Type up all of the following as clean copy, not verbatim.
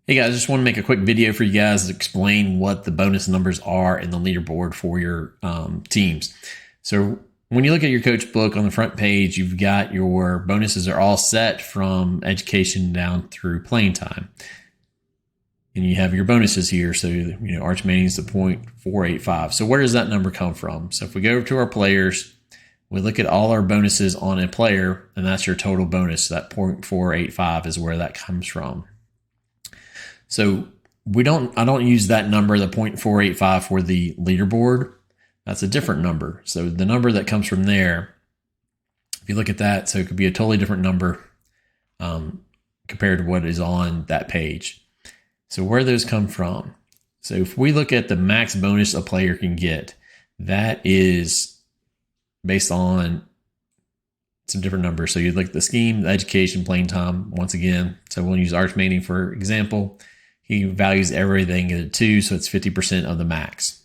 Hey guys, just want to make a quick video for you guys to explain what the bonus numbers are in the leaderboard for your teams. So when you look at your coach book on the front page, you've got your bonuses are all set from education down through playing time. And you have your bonuses here. So, Arch Manning's the 0.485. So where does that number come from? So if we go to our players, we look at all our bonuses on a player, and that's your total bonus. That 0.485 is where that comes from. So I don't use that number, the 0.485 for the leaderboard. That's a different number. So the number that comes from there, if you look at that, so it could be a totally different number compared to what is on that page. So where those come from? So if we look at the max bonus a player can get, that is based on some different numbers. So you look at the scheme, the education, playing time, once again. So we'll use Arch Manning for example. He values everything at a 2, so it's 50% of the max.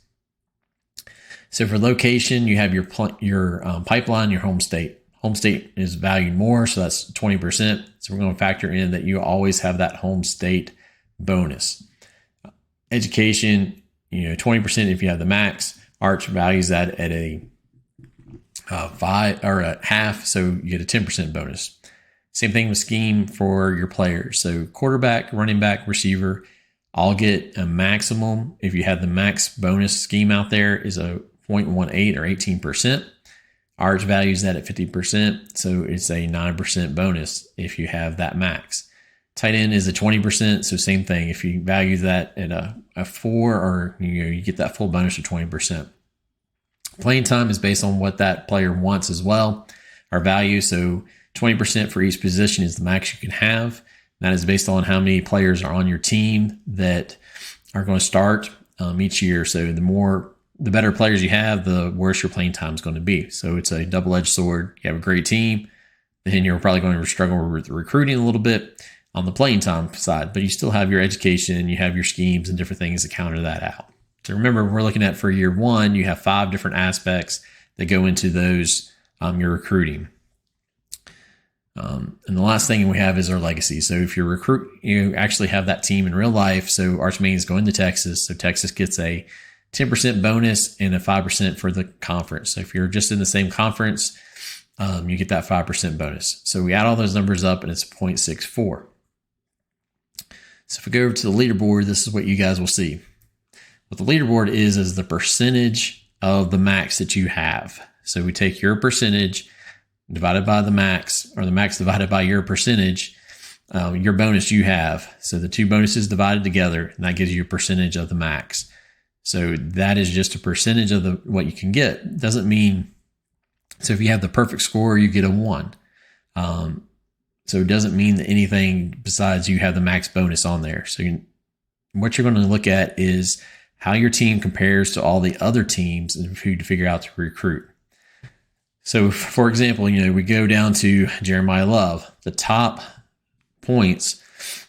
So for location, you have your pipeline, your home state. Home state is valued more, so that's 20%. So we're going to factor in that you always have that home state bonus. Education, 20% if you have the max. Arch values that at a 5 or a half, so you get a 10% bonus. Same thing with scheme for your players. So quarterback, running back, receiver, all get a maximum. If you have the max bonus scheme out there is a 0.18 or 18%. Arch values that at 50%. So it's a 9% bonus if you have that max. Tight end is a 20%. So same thing. If you value that at a 4 or you get that full bonus of 20%. Playing time is based on what that player wants as well. Our value. So 20% for each position is the max you can have. That is based on how many players are on your team that are going to start each year. So the better players you have, the worse your playing time is going to be. So it's a double-edged sword. You have a great team, then you're probably going to struggle with recruiting a little bit on the playing time side, but you still have your education, you have your schemes and different things to counter that out. So remember, we're looking at for year one, you have 5 different aspects that go into those, your recruiting. And the last thing we have is our legacy. So if you actually have that team in real life. So Arch Manning is going to Texas. So Texas gets a 10% bonus and a 5% for the conference. So if you're just in the same conference, you get that 5% bonus. So we add all those numbers up and it's 0.64. So if we go over to the leaderboard, this is what you guys will see. What the leaderboard is the percentage of the max that you have. So we take your percentage divided by the max, or the max divided by your percentage, your bonus you have. So the two bonuses divided together, and that gives you a percentage of the max. So that is just a percentage of what you can get. Doesn't mean, so if you have the perfect score, you get a 1. So it doesn't mean that anything besides you have the max bonus on there. So what you're going to look at is how your team compares to all the other teams and who to figure out to recruit. So, for example, we go down to Jeremiah Love. The top points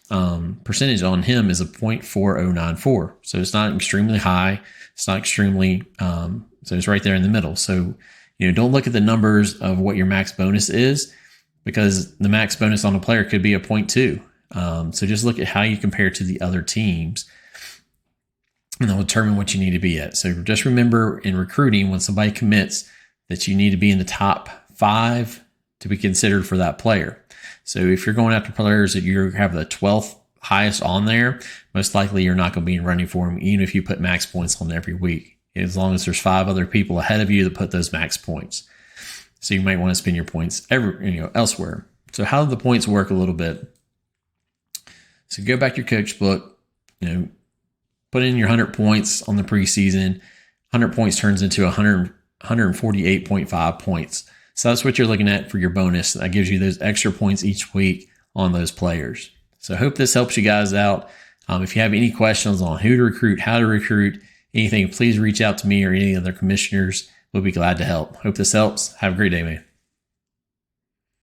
percentage on him is a 0.4094. So it's not extremely high. It's not extremely, so it's right there in the middle. So, don't look at the numbers of what your max bonus is, because the max bonus on a player could be a 0.2. So just look at how you compare to the other teams, and that'll determine what you need to be at. So just remember, in recruiting, when somebody commits, that you need to be in the top 5 to be considered for that player. So if you're going after players that you have the 12th highest on there, most likely you're not going to be running for them, even if you put max points on every week, as long as there's 5 other people ahead of you that put those max points. So you might want to spend your points elsewhere. So how do the points work a little bit? So go back to your coach book, put in your 100 points on the preseason. 100 points turns into 148.5 points. So that's what you're looking at for your bonus. That gives you those extra points each week on those players. So I hope this helps you guys out. If you have any questions on who to recruit, how to recruit, anything, please reach out to me or any other commissioners. We'll be glad to help. Hope this helps. Have a great day, man.